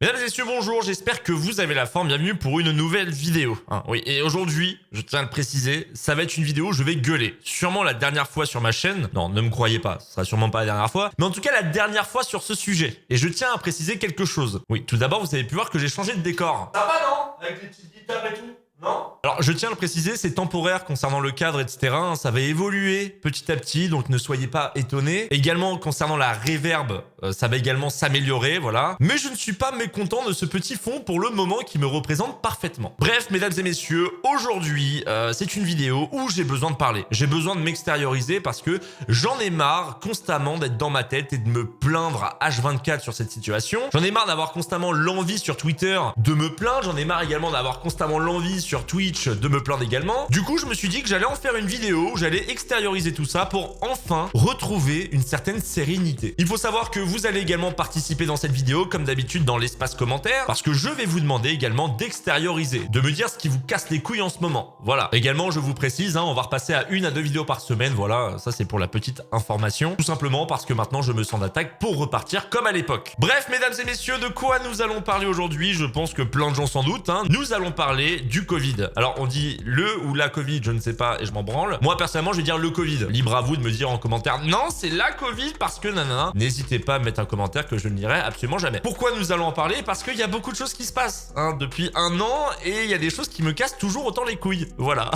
Mesdames et messieurs, bonjour, j'espère que vous avez la forme, bienvenue pour une nouvelle vidéo. Oui, et aujourd'hui, je tiens à le préciser, ça va être une vidéo où je vais gueuler. Sûrement la dernière fois sur ma chaîne, non, ne me croyez pas, ce sera sûrement pas la dernière fois, mais en tout cas la dernière fois sur ce sujet. Et je tiens à préciser quelque chose. Oui, tout d'abord, vous avez pu voir que j'ai changé de décor. Ça va non? Avec les petites guitares et tout? Non? Alors, je tiens à le préciser, c'est temporaire concernant le cadre, etc. Ça va évoluer petit à petit, donc ne soyez pas étonnés. Également, concernant la reverb, ça va également s'améliorer, voilà. Mais je ne suis pas mécontent de ce petit fond pour le moment qui me représente parfaitement. Bref, mesdames et messieurs, aujourd'hui, c'est une vidéo où j'ai besoin de parler. J'ai besoin de m'extérioriser parce que j'en ai marre constamment d'être dans ma tête et de me plaindre à H24 sur cette situation. J'en ai marre d'avoir constamment l'envie sur Twitter de me plaindre. J'en ai marre également d'avoir constamment l'envie sur Twitch de me plaindre également. Du coup, je me suis dit que j'allais en faire une vidéo où j'allais extérioriser tout ça pour enfin retrouver une certaine sérénité. Il faut savoir que vous allez également participer dans cette vidéo, comme d'habitude dans l'espace commentaire, parce que je vais vous demander également d'extérioriser, de me dire ce qui vous casse les couilles en ce moment. Voilà. Également, je vous précise, on va repasser à 1 à 2 vidéos par semaine. Voilà, ça c'est pour la petite information. Tout simplement parce que maintenant, je me sens d'attaque pour repartir comme à l'époque. Bref, mesdames et messieurs, de quoi nous allons parler aujourd'hui? Je pense que plein de gens s'en doutent. Nous allons parler du Covid. Alors, on dit le ou la Covid, je ne sais pas, et je m'en branle. Moi, personnellement, je vais dire le Covid. Libre à vous de me dire en commentaire, non, c'est la Covid parce que nanana. N'hésitez pas à mettre un commentaire que je ne lirai absolument jamais. Pourquoi nous allons en parler? Parce qu'il y a beaucoup de choses qui se passent depuis un an et il y a des choses qui me cassent toujours autant les couilles. Voilà.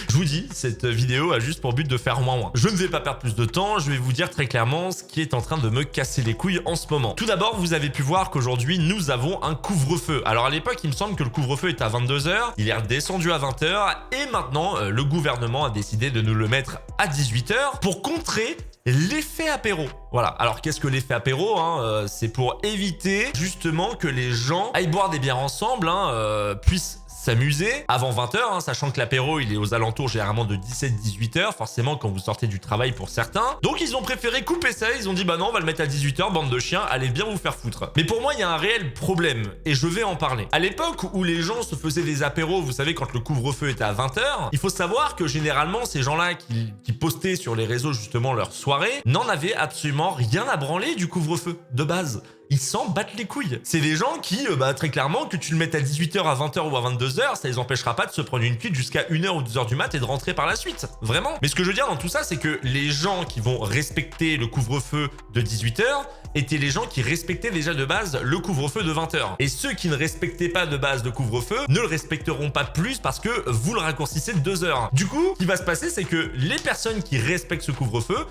Je vous dis, cette vidéo a juste pour but de faire moins. Je ne vais pas perdre plus de temps, je vais vous dire très clairement ce qui est en train de me casser les couilles en ce moment. Tout d'abord, vous avez pu voir qu'aujourd'hui, nous avons un couvre-feu. Alors à l'époque, il me semble que le couvre-feu est à 22h, il est redescendu à 20h et maintenant, le gouvernement a décidé de nous le mettre à 18h pour contrer l'effet apéro. Voilà. Alors qu'est-ce que l'effet apéro? C'est pour éviter justement que les gens aillent boire des bières ensemble, puissent s'amuser avant 20h, sachant que l'apéro il est aux alentours généralement de 17-18h, forcément quand vous sortez du travail pour certains. Donc ils ont préféré couper ça, ils ont dit bah non on va le mettre à 18h, bande de chiens, allez bien vous faire foutre. Mais pour moi il y a un réel problème et je vais en parler. À l'époque où les gens se faisaient des apéros, vous savez quand le couvre-feu était à 20h, il faut savoir que généralement ces gens-là qui postaient sur les réseaux justement leur soirée n'en avaient absolument rien à branler du couvre-feu de base. Ils s'en battent les couilles. C'est des gens qui, très clairement, que tu le mettes à 18h, à 20h ou à 22h, ça les empêchera pas de se prendre une cuite jusqu'à 1h ou 2h du mat et de rentrer par la suite. Vraiment. Mais ce que je veux dire dans tout ça, c'est que les gens qui vont respecter le couvre-feu de 18h étaient les gens qui respectaient déjà de base le couvre-feu de 20h. Et ceux qui ne respectaient pas de base le couvre-feu ne le respecteront pas plus parce que vous le raccourcissez de 2 heures. Du coup, ce qui va se passer, c'est que les personnes qui respectent ce couvre-feu,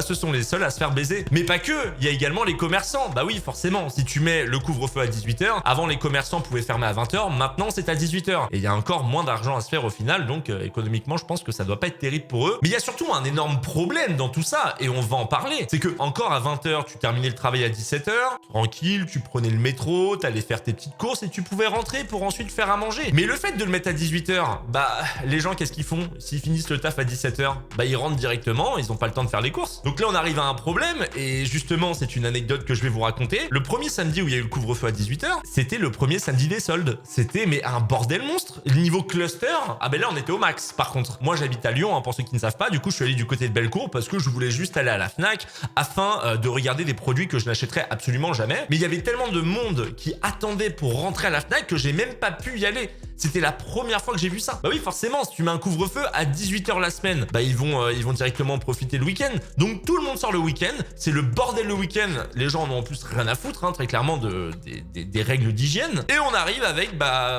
ce sont les seuls à se faire baiser. Mais pas que, il y a également les commerçants. Bah oui, forcément, si tu mets le couvre-feu à 18h, avant les commerçants pouvaient fermer à 20h, maintenant c'est à 18h. Et il y a encore moins d'argent à se faire au final, donc économiquement, je pense que ça doit pas être terrible pour eux. Mais il y a surtout un énorme problème dans tout ça, et on va en parler. C'est que encore à 20h, tu terminais le travail à 17h, tranquille, tu prenais le métro, t'allais faire tes petites courses et tu pouvais rentrer pour ensuite faire à manger. Mais le fait de le mettre à 18h, les gens, qu'est-ce qu'ils font? S'ils finissent le taf à 17h, ils rentrent directement, ils ont pas le temps de faire les courses. Donc là, on arrive à un problème, et justement, c'est une anecdote que je vais vous raconter. Le premier samedi où il y a eu le couvre-feu à 18h, c'était le premier samedi des soldes. C'était, mais un bordel monstre. Niveau cluster, là, on était au max. Par contre, moi, j'habite à Lyon, pour ceux qui ne savent pas. Du coup, je suis allé du côté de Bellecour parce que je voulais juste aller à la Fnac afin de regarder des produits que je n'achèterais absolument jamais. Mais il y avait tellement de monde qui attendait pour rentrer à la Fnac que j'ai même pas pu y aller. C'était la première fois que j'ai vu ça. Bah oui, forcément, si tu mets un couvre-feu à 18h la semaine, ils vont directement profiter le week-end. Donc tout le monde sort le week-end, c'est le bordel le week-end. Les gens en ont en plus rien à foutre, très clairement, des règles d'hygiène. Et on arrive avec,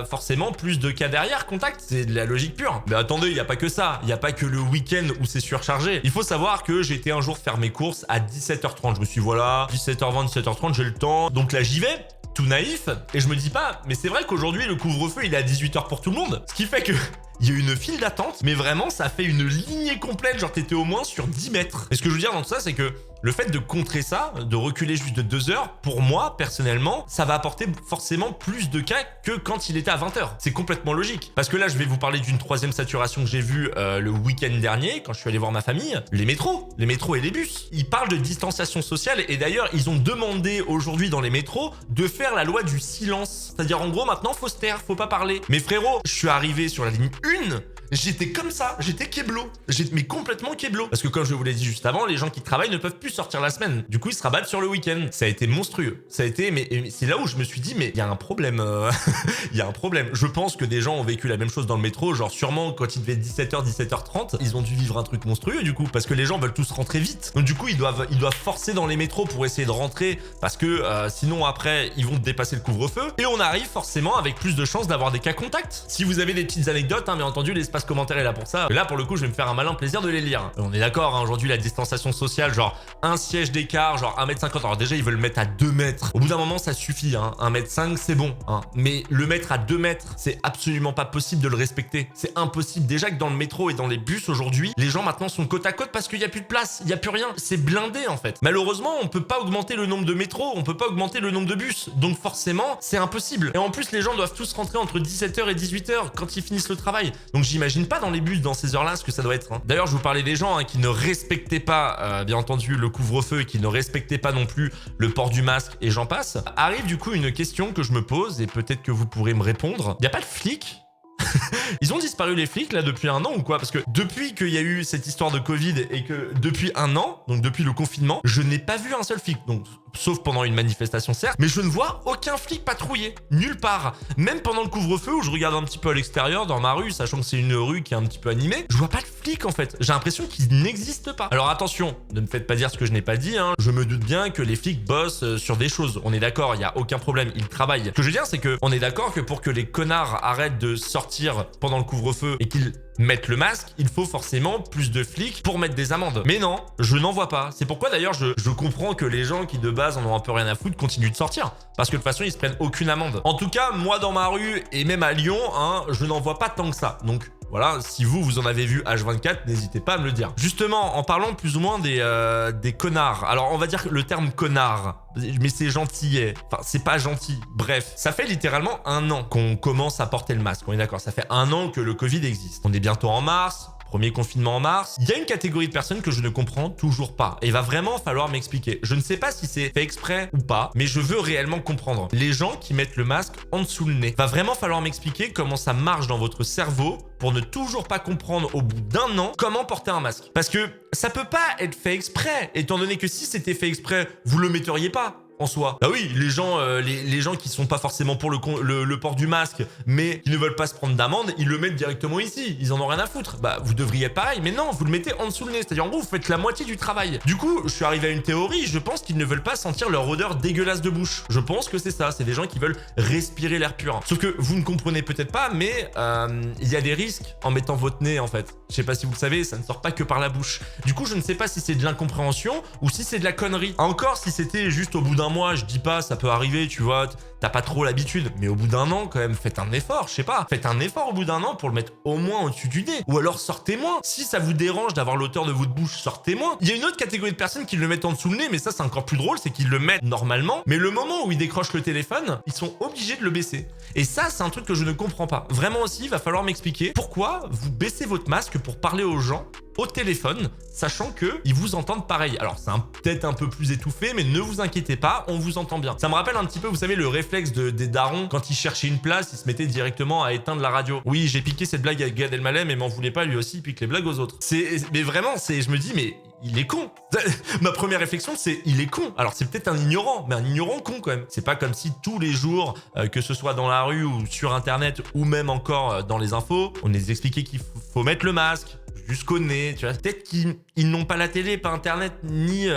forcément, plus de cas derrière, contact. C'est de la logique pure. Mais attendez, il n'y a pas que ça. Il n'y a pas que le week-end où c'est surchargé. Il faut savoir que j'ai été un jour faire mes courses à 17h30. Je me suis dit, voilà, 17h20, 17h30, j'ai le temps. Donc là, j'y vais. Tout naïf, et je me dis pas, mais c'est vrai qu'aujourd'hui le couvre-feu il est à 18h pour tout le monde, ce qui fait que il y a eu une file d'attente, mais vraiment ça fait une lignée complète, genre t'étais au moins sur 10 mètres. Et ce que je veux dire dans tout ça, c'est que le fait de contrer ça, de reculer juste de 2 heures, pour moi, personnellement, ça va apporter forcément plus de cas que quand il était à 20h. C'est complètement logique. Parce que là, je vais vous parler d'une troisième saturation que j'ai vue le week-end dernier, quand je suis allé voir ma famille. Les métros et les bus. Ils parlent de distanciation sociale, et d'ailleurs, ils ont demandé aujourd'hui dans les métros de faire la loi du silence. C'est-à-dire, en gros, maintenant, faut se taire, faut pas parler. Mais frérot, je suis arrivé sur la ligne 1, J'étais comme ça, j'étais kéblo. Mais complètement kéblo. Parce que comme je vous l'ai dit juste avant, les gens qui travaillent ne peuvent plus sortir la semaine. Du coup, ils se rabattent sur le week-end. Ça a été monstrueux. Ça a été, mais c'est là où je me suis dit, mais il y a un problème. Il y a un problème. Je pense que des gens ont vécu la même chose dans le métro. Genre, sûrement, quand il devait être 17h, 17h30, ils ont dû vivre un truc monstrueux, du coup, parce que les gens veulent tous rentrer vite. Donc, du coup, ils doivent forcer dans les métros pour essayer de rentrer, parce que sinon, après, ils vont dépasser le couvre-feu. Et on arrive forcément avec plus de chances d'avoir des cas contacts. Si vous avez des petites anecdotes, hein, bien entendu, l'espace commentaire est là pour ça. Là, pour le coup, je vais me faire un malin plaisir de les lire. On est d'accord, hein, aujourd'hui, la distanciation sociale, genre un siège d'écart, genre 1m50. Alors déjà, ils veulent le mettre à 2 mètres. Au bout d'un moment, ça suffit. Hein. 1m5, c'est bon. Hein. Mais le mettre à 2 mètres, c'est absolument pas possible de le respecter. C'est impossible. Déjà que dans le métro et dans les bus aujourd'hui, les gens maintenant sont côte à côte parce qu'il n'y a plus de place. Il n'y a plus rien. C'est blindé, en fait. Malheureusement, on peut pas augmenter le nombre de métros. On peut pas augmenter le nombre de bus. Donc forcément, c'est impossible. Et en plus, les gens doivent tous rentrer entre 17h et 18h quand ils finissent le travail. Donc j'imagine pas dans les bus, dans ces heures-là, ce que ça doit être. Hein. D'ailleurs, je vous parlais des gens qui ne respectaient pas, bien entendu, le couvre-feu et qui ne respectaient pas non plus le port du masque et j'en passe. Arrive du coup une question que je me pose et peut-être que vous pourrez me répondre. Il n'y a pas de flics? Ils ont disparu les flics là depuis un an ou quoi? Parce que depuis qu'il y a eu cette histoire de Covid et que depuis un an, donc depuis le confinement, je n'ai pas vu un seul flic. Donc sauf pendant une manifestation certes, mais je ne vois aucun flic patrouiller, nulle part. Même pendant le couvre-feu où je regarde un petit peu à l'extérieur dans ma rue, sachant que c'est une rue qui est un petit peu animée, je vois pas de flics en fait. J'ai l'impression qu'ils n'existent pas. Alors attention, ne me faites pas dire ce que je n'ai pas dit, hein. Je me doute bien que les flics bossent sur des choses. On est d'accord, il y a aucun problème, ils travaillent. Ce que je veux dire, c'est que on est d'accord que pour que les connards arrêtent de sortir pendant le couvre-feu et qu'ils mettre le masque, il faut forcément plus de flics pour mettre des amendes. Mais non, je n'en vois pas. C'est pourquoi d'ailleurs je comprends que les gens qui de base en ont un peu rien à foutre continuent de sortir. Parce que de toute façon, ils se prennent aucune amende. En tout cas, moi dans ma rue et même à Lyon, hein, je n'en vois pas tant que ça. Donc voilà, si vous en avez vu H24, n'hésitez pas à me le dire. Justement, en parlant plus ou moins des connards. Alors, on va dire le terme connard, mais c'est gentillet. Enfin, c'est pas gentil. Bref, ça fait littéralement un an qu'on commence à porter le masque. On est d'accord, ça fait un an que le Covid existe. On est bientôt en mars. Premier confinement en mars. Il y a une catégorie de personnes que je ne comprends toujours pas. Et il va vraiment falloir m'expliquer. Je ne sais pas si c'est fait exprès ou pas, mais je veux réellement comprendre. Les gens qui mettent le masque en dessous le nez. Va vraiment falloir m'expliquer comment ça marche dans votre cerveau pour ne toujours pas comprendre au bout d'un an comment porter un masque. Parce que ça peut pas être fait exprès, étant donné que si c'était fait exprès, vous le metteriez pas. En soi. Bah oui, les gens qui sont pas forcément pour le port du masque, mais qui ne veulent pas se prendre d'amende, ils le mettent directement ici. Ils en ont rien à foutre. Bah vous devriez pareil, mais non, vous le mettez en dessous le nez. C'est-à-dire en gros, vous faites la moitié du travail. Du coup, je suis arrivé à une théorie. Je pense qu'ils ne veulent pas sentir leur odeur dégueulasse de bouche. Je pense que c'est ça. C'est des gens qui veulent respirer l'air pur. Sauf que vous ne comprenez peut-être pas, mais il y a des risques en mettant votre nez en fait. Je sais pas si vous le savez, ça ne sort pas que par la bouche. Du coup, je ne sais pas si c'est de l'incompréhension ou si c'est de la connerie. Encore si c'était juste au bout d'un mois, je dis pas, ça peut arriver, tu vois, t'as pas trop l'habitude. Mais au bout d'un an, quand même, faites un effort, je sais pas. Faites un effort au bout d'un an pour le mettre au moins au-dessus du nez. Ou alors sortez moins. Si ça vous dérange d'avoir l'odeur de votre bouche, sortez moins. Il y a une autre catégorie de personnes qui le mettent en dessous le nez, mais ça c'est encore plus drôle, c'est qu'ils le mettent normalement. Mais le moment où ils décrochent le téléphone, ils sont obligés de le baisser. Et ça, c'est un truc que je ne comprends pas. Vraiment aussi, il va falloir m'expliquer pourquoi vous baissez votre masque pour parler aux gens au téléphone, sachant que ils vous entendent pareil. Alors c'est peut-être un peu plus étouffé, mais ne vous inquiétez pas, on vous entend bien. Ça me rappelle un petit peu, vous savez, le réflexe des darons, quand ils cherchaient une place, ils se mettaient directement à éteindre la radio. Oui, j'ai piqué cette blague à Gad Elmaleh, mais m'en voulez pas, lui aussi, il pique les blagues aux autres. Mais vraiment, je me dis, mais il est con. Ma première réflexion, c'est il est con. Alors c'est peut-être un ignorant, mais un ignorant con quand même. C'est pas comme si tous les jours, que ce soit dans la rue ou sur internet ou même encore dans les infos, on les expliquait qu'il faut mettre le masque jusqu'au nez, tu vois. Peut-être qu'ils n'ont pas la télé, pas internet, ni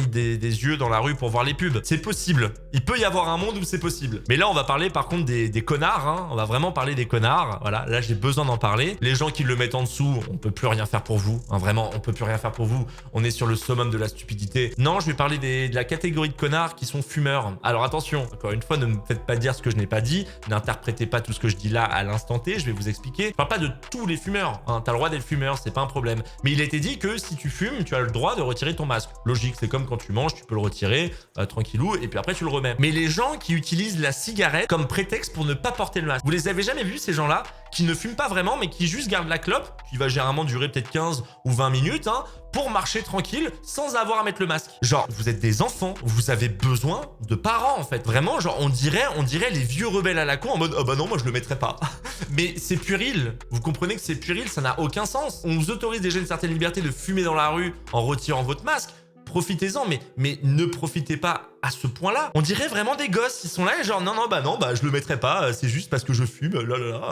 des yeux dans la rue pour voir les pubs. C'est possible. Il peut y avoir un monde où c'est possible. Mais là, on va parler par contre des connards, hein. On va vraiment parler des connards. Voilà, là, j'ai besoin d'en parler. Les gens qui le mettent en dessous, on peut plus rien faire pour vous. Hein, vraiment, on peut plus rien faire pour vous. On est sur le summum de la stupidité. Non, je vais parler de la catégorie de connards qui sont fumeurs. Alors attention, encore une fois, ne me faites pas dire ce que je n'ai pas dit. N'interprétez pas tout ce que je dis là à l'instant T. Je vais vous expliquer. Je parle pas de tous les fumeurs. Hein. T'as le droit d'être fumeur, c'est pas un problème. Mais il a été dit que si tu fumes, tu as le droit de retirer ton masque. Logique, c'est comme quand tu manges, tu peux le retirer tranquillou et puis après tu le remets. Mais les gens qui utilisent la cigarette comme prétexte pour ne pas porter le masque, vous les avez jamais vus ces gens-là qui ne fument pas vraiment mais qui juste gardent la clope, qui va généralement durer peut-être 15 ou 20 minutes, hein, pour marcher tranquille sans avoir à mettre le masque. Genre, vous êtes des enfants, vous avez besoin de parents en fait. Vraiment, genre on dirait les vieux rebelles à la con en mode oh bah non, moi je le mettrai pas. Mais c'est puéril. Vous comprenez que c'est puéril, ça n'a aucun sens. On vous autorise déjà une certaine liberté de fumer dans la rue en retirant votre masque. Profitez-en, mais ne profitez pas à ce point-là. On dirait vraiment des gosses, ils sont là et genre non, je le mettrai pas, c'est juste parce que je fume,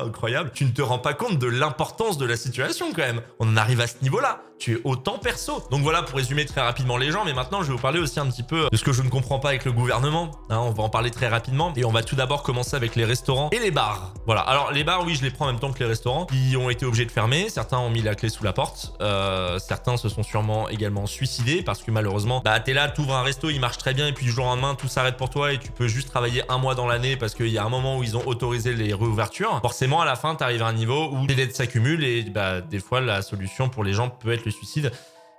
incroyable. Tu ne te rends pas compte de l'importance de la situation quand même. On en arrive à ce niveau-là. Tu es autant perso. Donc voilà, pour résumer très rapidement les gens, mais maintenant je vais vous parler aussi un petit peu de ce que je ne comprends pas avec le gouvernement. Hein, on va en parler très rapidement et on va tout d'abord commencer avec les restaurants et les bars. Voilà, alors les bars, oui, je les prends en même temps que les restaurants qui ont été obligés de fermer. Certains ont mis la clé sous la porte. Certains se sont sûrement également suicidés parce que malheureusement, t'es là, t'ouvres un resto, il marche très bien et puis du jour au lendemain, tout s'arrête pour toi et tu peux juste travailler un mois dans l'année parce qu'il y a un moment où ils ont autorisé les réouvertures. Forcément, à la fin, t'arrives à un niveau où les dettes s'accumulent et des fois, la solution pour les gens peut être le suicide.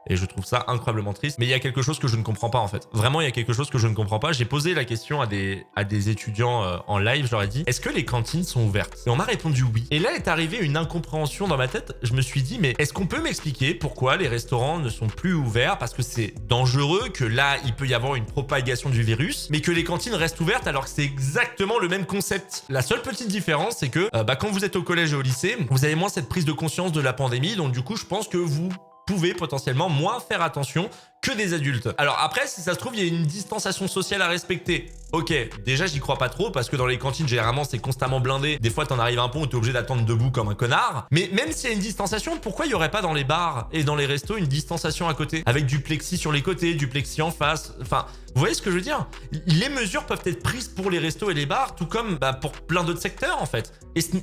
Et je trouve ça incroyablement triste. Mais il y a quelque chose que je ne comprends pas en fait. Vraiment, il y a quelque chose que je ne comprends pas. J'ai posé la question à des étudiants en live. Je leur ai dit, est-ce que les cantines sont ouvertes? Et on m'a répondu oui. Et là est arrivée une incompréhension dans ma tête. Je me suis dit, mais est-ce qu'on peut m'expliquer pourquoi les restaurants ne sont plus ouverts? Parce que c'est dangereux, que là, il peut y avoir une propagation du virus, mais que les cantines restent ouvertes alors que c'est exactement le même concept. La seule petite différence, c'est que quand vous êtes au collège et au lycée, vous avez moins cette prise de conscience de la pandémie. Donc du coup, je pense que vous pouvez potentiellement moins faire attention que des adultes. Alors après, si ça se trouve, il y a une distanciation sociale à respecter. Ok, déjà j'y crois pas trop parce que dans les cantines, généralement, c'est constamment blindé. Des fois, t'en arrives à un pont où t'es obligé d'attendre debout comme un connard. Mais même s'il y a une distanciation, pourquoi il y aurait pas dans les bars et dans les restos une distanciation à côté? Avec du plexi sur les côtés, du plexi en face. Enfin, vous voyez ce que je veux dire? Les mesures peuvent être prises pour les restos et les bars, tout comme pour plein d'autres secteurs en fait.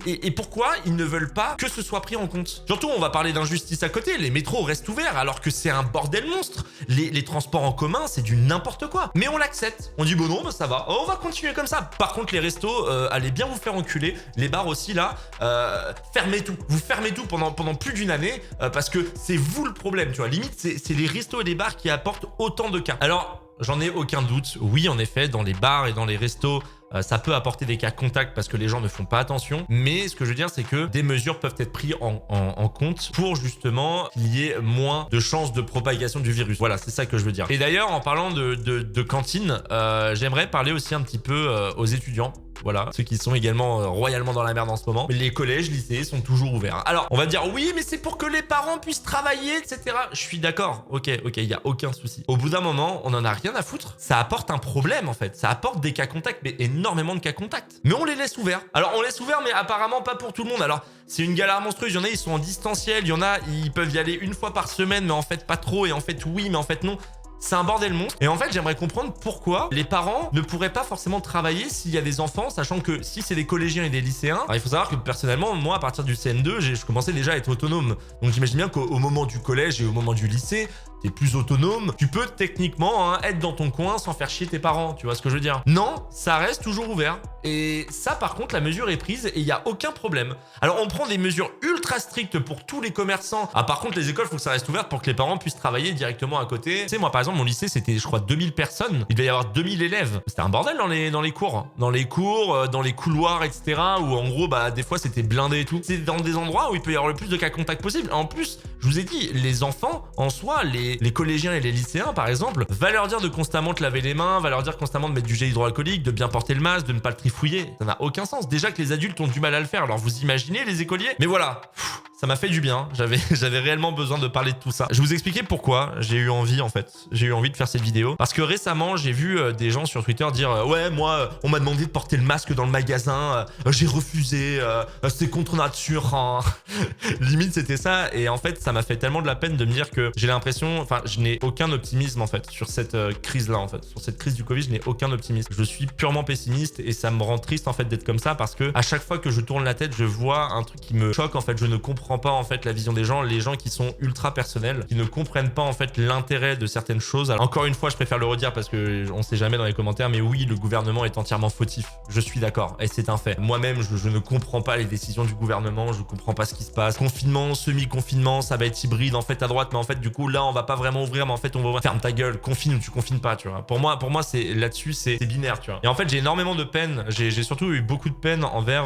Et pourquoi ils ne veulent pas que ce soit pris en compte? Surtout, on va parler d'injustice à côté. Les métros restent ouverts alors que c'est un bordel monstre. Les transports en commun, c'est du n'importe quoi. Mais on l'accepte. On dit, bon non, ça va. On va continuer comme ça. Par contre, les restos, allez bien vous faire enculer. Les bars aussi, là, fermez tout. Vous fermez tout pendant plus d'une année parce que c'est vous le problème, tu vois. Limite, c'est les restos et les bars qui apportent autant de cas. Alors, j'en ai aucun doute. Oui, en effet, dans les bars et dans les restos, ça peut apporter des cas contacts parce que les gens ne font pas attention. Mais ce que je veux dire, c'est que des mesures peuvent être prises en compte pour justement qu'il y ait moins de chances de propagation du virus. Voilà, c'est ça que je veux dire. Et d'ailleurs, en parlant de cantine, j'aimerais parler aussi un petit peu aux étudiants. Voilà, ceux qui sont également royalement dans la merde en ce moment. Mais les collèges, lycées sont toujours ouverts. Alors, on va dire oui, mais c'est pour que les parents puissent travailler, etc. Je suis d'accord. Ok, il y a aucun souci. Au bout d'un moment, on en a rien à foutre. Ça apporte un problème en fait. Ça apporte des cas contacts, mais énormément de cas contacts. Mais on les laisse ouverts. Alors, on laisse ouverts, mais apparemment pas pour tout le monde. Alors, c'est une galère monstrueuse. Il y en a, ils sont en distanciel. Il y en a, ils peuvent y aller une fois par semaine, mais en fait pas trop. Et en fait oui, mais en fait non. C'est un bordel monstre. Et en fait, j'aimerais comprendre pourquoi les parents ne pourraient pas forcément travailler s'il y a des enfants, sachant que si c'est des collégiens et des lycéens, alors il faut savoir que personnellement, moi, à partir du CN2, je commençais déjà à être autonome. Donc j'imagine bien qu'au moment du collège et au moment du lycée, t'es plus autonome. Tu peux techniquement être dans ton coin sans faire chier tes parents. Tu vois ce que je veux dire? Non, ça reste toujours ouvert. Et ça, par contre, la mesure est prise et il n'y a aucun problème. Alors, on prend des mesures ultra strictes pour tous les commerçants. Ah, par contre, les écoles, il faut que ça reste ouvert pour que les parents puissent travailler directement à côté. Tu sais, moi, par exemple, mon lycée, c'était, je crois, 2000 personnes. Il devait y avoir 2000 élèves. C'était un bordel dans les cours. Dans les cours, dans les couloirs, etc. Où, en gros, des fois, c'était blindé et tout. C'est dans des endroits où il peut y avoir le plus de cas contacts possible. En plus, je vous ai dit, les enfants, en soi, les collégiens et les lycéens, par exemple, va leur dire de constamment te laver les mains, va leur dire constamment de mettre du gel hydroalcoolique, de bien porter le masque, de ne pas le trifouiller. Ça n'a aucun sens. Déjà que les adultes ont du mal à le faire. Alors, vous imaginez les écoliers? Mais voilà. Ça m'a fait du bien. J'avais réellement besoin de parler de tout ça. Je vais vous expliquer pourquoi j'ai eu envie, en fait. J'ai eu envie de faire cette vidéo. Parce que récemment, j'ai vu des gens sur Twitter dire ouais, moi, on m'a demandé de porter le masque dans le magasin. J'ai refusé. C'est contre nature. Hein. Limite, c'était ça. Et en fait, ça m'a fait tellement de la peine de me dire que j'ai l'impression... Enfin, je n'ai aucun optimisme, en fait, sur cette crise-là, en fait. Sur cette crise du Covid, je n'ai aucun optimisme. Je suis purement pessimiste et ça me rend triste, en fait, d'être comme ça parce que à chaque fois que je tourne la tête, je vois un truc qui me choque, en fait. Je ne comprends pas en fait la vision des gens, les gens qui sont ultra personnels, qui ne comprennent pas en fait l'intérêt de certaines choses. Alors, encore une fois, je préfère le redire parce que on sait jamais dans les commentaires, mais oui, le gouvernement est entièrement fautif. Je suis d'accord et c'est un fait. Moi-même, je ne comprends pas les décisions du gouvernement, je comprends pas ce qui se passe. Confinement, semi-confinement, ça va être hybride en fait à droite, mais en fait du coup là on va pas vraiment ouvrir, mais en fait on va ouvrir. Ferme ta gueule, confine ou tu confines pas, tu vois. Pour moi c'est là-dessus c'est binaire, tu vois. Et en fait j'ai énormément de peine, j'ai surtout eu beaucoup de peine envers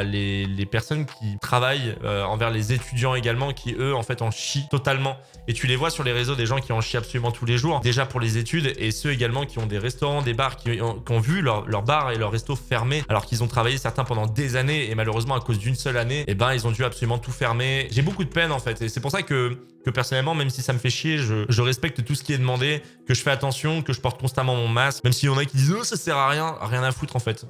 les personnes qui travaillent envers envers les étudiants également qui eux en fait en chient totalement. Et tu les vois sur les réseaux des gens qui en chient absolument tous les jours, déjà pour les études, et ceux également qui ont des restaurants, des bars, qui ont vu leur bar et leur resto fermer alors qu'ils ont travaillé certains pendant des années et malheureusement à cause d'une seule année, et ben ils ont dû absolument tout fermer. J'ai beaucoup de peine en fait et c'est pour ça que personnellement, même si ça me fait chier, je respecte tout ce qui est demandé, que je fais attention, que je porte constamment mon masque, même s'il y en a qui disent « Oh, ça sert à rien à foutre en fait ».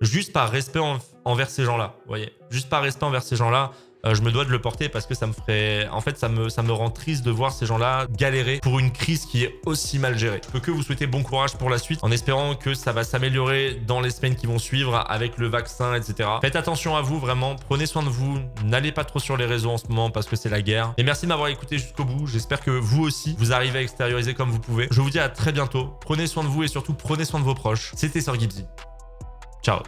Juste par respect envers ces gens-là, vous voyez. Juste par respect envers ces gens-là, je me dois de le porter parce que ça me ferait... En fait, ça me rend triste de voir ces gens-là galérer pour une crise qui est aussi mal gérée. Je peux que vous souhaiter bon courage pour la suite en espérant que ça va s'améliorer dans les semaines qui vont suivre avec le vaccin, etc. Faites attention à vous, vraiment. Prenez soin de vous. N'allez pas trop sur les réseaux en ce moment parce que c'est la guerre. Et merci de m'avoir écouté jusqu'au bout. J'espère que vous aussi, vous arrivez à extérioriser comme vous pouvez. Je vous dis à très bientôt. Prenez soin de vous et surtout prenez soin de vos proches. C'était Sir Gibbsy. Ciao.